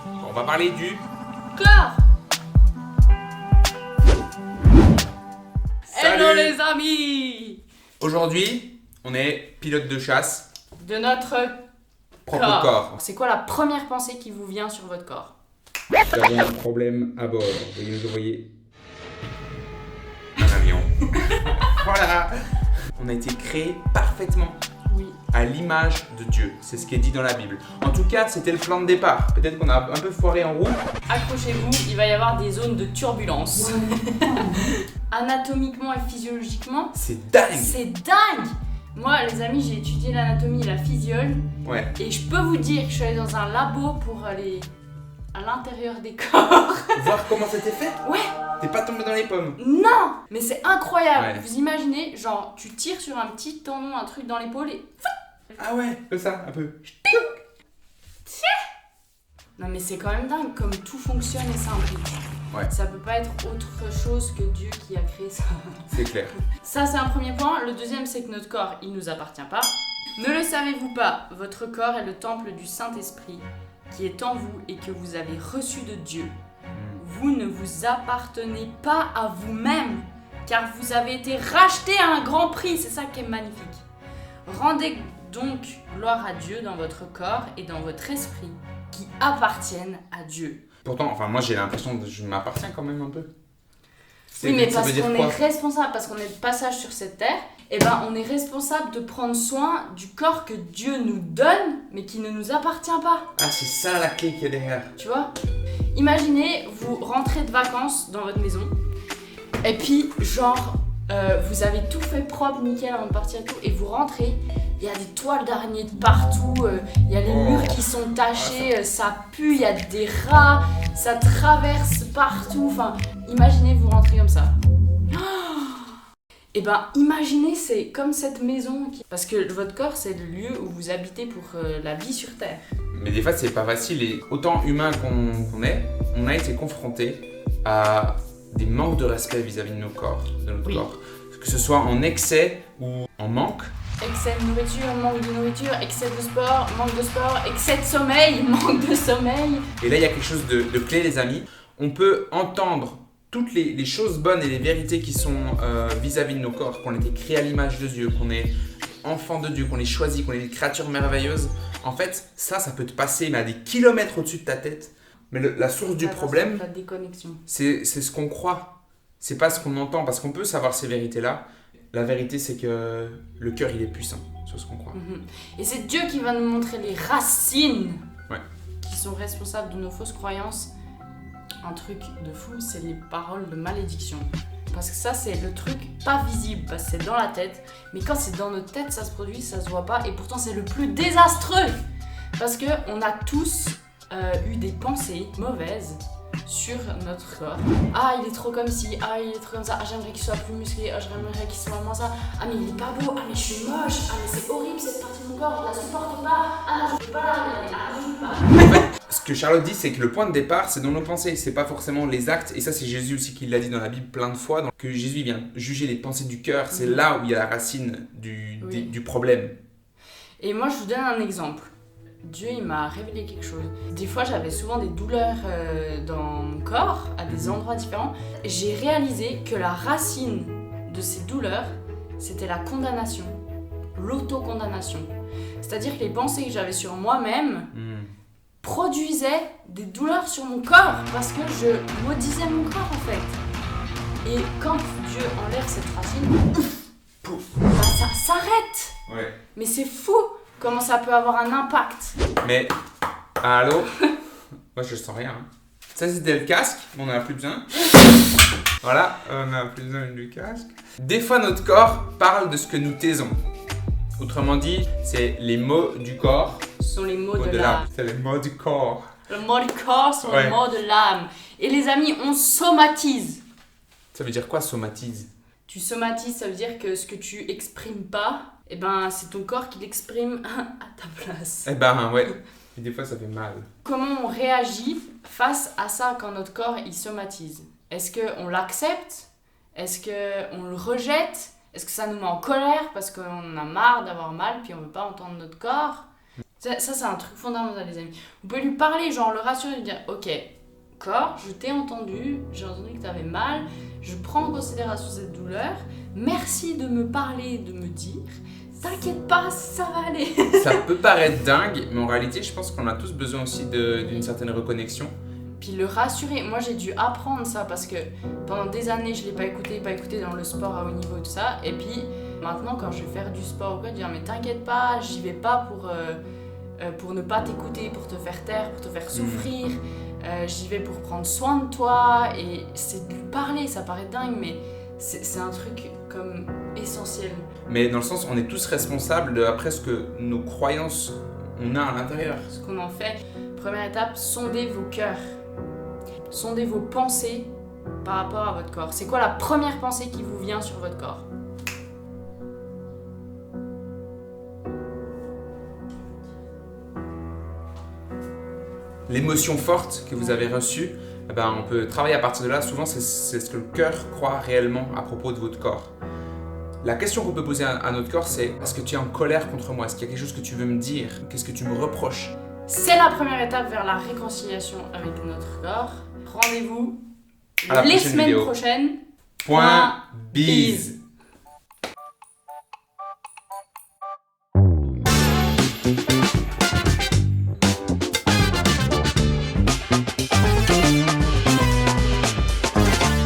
On va parler du corps. Salut. Hello les amis. Aujourd'hui, on est pilote de chasse, De notre propre corps. C'est quoi la première pensée qui vous vient sur votre corps? Nous avons un problème à bord. Veuillez nous envoyer un avion. Voilà. On a été créé parfaitement Oui. à l'image de Dieu. C'est ce qui est dit dans la Bible. En tout cas, c'était le plan de départ. Peut-être qu'on a un peu foiré en route. Accrochez-vous, il va y avoir des zones de turbulence. Anatomiquement et physiologiquement, C'est dingue. c'est dingue. Moi, les amis, j'ai étudié l'anatomie et la physiole. Ouais. Et je peux vous dire que je suis allée dans un labo pour aller à l'intérieur des corps. Voir comment c'était fait. Ouais. T'es pas tombé dans les pommes. Non. Mais c'est incroyable. Ouais. Vous imaginez, genre, tu tires sur un petit tendon, un truc dans l'épaule et... Ah ouais, comme ça, un peu. Non mais c'est quand même dingue comme tout fonctionne et s'imbrique. Ouais. Ça peut pas être autre chose que Dieu qui a créé ça. C'est clair. Ça c'est un premier point. Le deuxième c'est que notre corps il nous appartient pas. Ne le savez-vous pas, votre corps est le temple du Saint-Esprit qui est en vous et que vous avez reçu de Dieu. Vous ne vous appartenez pas à vous-même car vous avez été racheté à un grand prix. C'est ça qui est magnifique. Rendez donc gloire à Dieu dans votre corps et dans votre esprit qui appartiennent à Dieu. Pourtant, enfin, moi j'ai l'impression que je m'appartiens quand même un peu. Oui, mais Ça parce veut dire qu'on quoi? est responsable, parce qu'on est de passage sur cette terre, et ben on est responsable de prendre soin du corps que Dieu nous donne, mais qui ne nous appartient pas. Ah, c'est ça la clé qu'il y a derrière. Tu vois? Imaginez, vous rentrez de vacances dans votre maison, et puis genre, vous avez tout fait propre, nickel avant de partir et tout, et vous rentrez, il y a des toiles d'araignée de partout, il y a les murs qui sont tachés, ça pue, il y a des rats, ça traverse partout, enfin, imaginez vous rentrez comme ça. Et ben imaginez, c'est comme cette maison, parce que votre corps c'est le lieu où vous habitez pour la vie sur Terre. Mais des fois, c'est pas facile et autant humain qu'on est, on a été confronté à des manques de respect vis-à-vis de nos corps, de notre Oui. corps. Que ce soit en excès ou en manque. Excès de nourriture, manque de nourriture, excès de sport, manque de sport, excès de sommeil, manque de sommeil. Et là, il y a quelque chose de clé, les amis. On peut entendre toutes les choses bonnes et les vérités qui sont vis-à-vis de nos corps, qu'on a été créé à l'image de Dieu, qu'on est enfant de Dieu, qu'on est choisi, qu'on est des créatures merveilleuses. En fait, ça peut te passer mais à des kilomètres au-dessus de ta tête. Mais la source du problème, La déconnexion. c'est ce qu'on croit. C'est pas ce qu'on entend, parce qu'on peut savoir ces vérités-là. La vérité, c'est que le cœur, il est puissant sur ce qu'on croit. Et c'est Dieu qui va nous montrer les racines Ouais. qui sont responsables de nos fausses croyances. Un truc de fou, c'est les paroles de malédiction. Parce que ça, c'est le truc pas visible, parce que c'est dans la tête. Mais quand c'est dans notre tête, ça se produit, ça se voit pas. Et pourtant, c'est le plus désastreux. Parce qu'on a tous eu des pensées mauvaises sur notre corps. Ah, il est trop comme ci, ah, il est trop comme ça, ah, j'aimerais qu'il soit plus musclé, ah, j'aimerais qu'il soit moins ça, ah, mais il est pas beau, ah, mais je suis moche, ah, mais c'est horrible cette partie de mon corps, je la supporte pas, ah, je peux pas la regarder, ah, je peux pas. Ce que Charlotte dit, c'est que le point de départ, c'est dans nos pensées, c'est pas forcément les actes. Et ça, c'est Jésus aussi qui l'a dit dans la Bible plein de fois, donc, que Jésus vient juger les pensées du cœur. C'est là où il y a la racine du problème. Et moi, je vous donne un exemple. Dieu, il m'a révélé quelque chose. Des fois, j'avais souvent des douleurs dans mon corps, à des endroits différents. J'ai réalisé que la racine de ces douleurs, c'était la condamnation, l'autocondamnation. C'est-à-dire que les pensées que j'avais sur moi-même produisaient des douleurs sur mon corps parce que je maudisais mon corps en fait. Et quand Dieu enlève cette racine, Pouf. bah, ça s'arrête. Ouais. Mais c'est fou comment ça peut avoir un impact. Mais, allô? Moi, je sens rien. Hein. Ça, c'était le casque, mais on n'en a plus besoin. Voilà, on n'a plus besoin du casque. Des fois, notre corps parle de ce que nous taisons. Autrement dit, c'est les mots du corps. Ce sont les mots Mots de de l'âme. l'âme. C'est les mots du corps. Le mot du corps sont Ouais. les mots de l'âme. Et les amis, on somatise. Ça veut dire quoi, somatise? Tu somatises, ça veut dire que ce que tu exprimes pas, eh ben, c'est ton corps qui l'exprime à ta place. Eh ben, ouais. Et des fois, ça fait mal. Comment on réagit face à ça quand notre corps il somatise? Est-ce qu'on l'accepte? Est-ce qu'on le rejette? Est-ce que ça nous met en colère parce qu'on en a marre d'avoir mal puis on veut pas entendre notre corps? Ça, c'est un truc fondamental, les amis. Vous pouvez lui parler, genre le rassurer, lui dire ok, corps, je t'ai entendu, j'ai entendu que t'avais mal, je prends en considération cette douleur, merci de me parler, de me dire, t'inquiète pas, ça va aller. Ça peut paraître dingue, mais en réalité, je pense qu'on a tous besoin aussi d'une certaine reconnexion. Puis le rassurer, moi j'ai dû apprendre ça parce que pendant des années je l'ai pas écouté dans le sport à haut niveau et tout ça. Et puis maintenant quand je vais faire du sport ou quoi, dire mais t'inquiète pas, j'y vais pas pour ne pas t'écouter, pour te faire taire, pour te faire souffrir. J'y vais pour prendre soin de toi. Et c'est de lui parler, ça paraît dingue mais c'est un truc comme essentiel. Mais dans le sens, on est tous responsables après ce que nos croyances on a à l'intérieur. Ce qu'on en fait, première étape, sondez vos cœurs. Sondez vos pensées par rapport à votre corps. C'est quoi la première pensée qui vous vient sur votre corps? L'émotion forte que vous avez reçue, on peut travailler à partir de là. Souvent, c'est ce que le cœur croit réellement à propos de votre corps. La question qu'on peut poser à notre corps, c'est est-ce que tu es en colère contre moi? Est-ce qu'il y a quelque chose que tu veux me dire? Qu'est-ce que tu me reproches? C'est la première étape vers la réconciliation avec notre corps. Rendez-vous à la les prochaine semaines vidéo. prochaines. Point bise.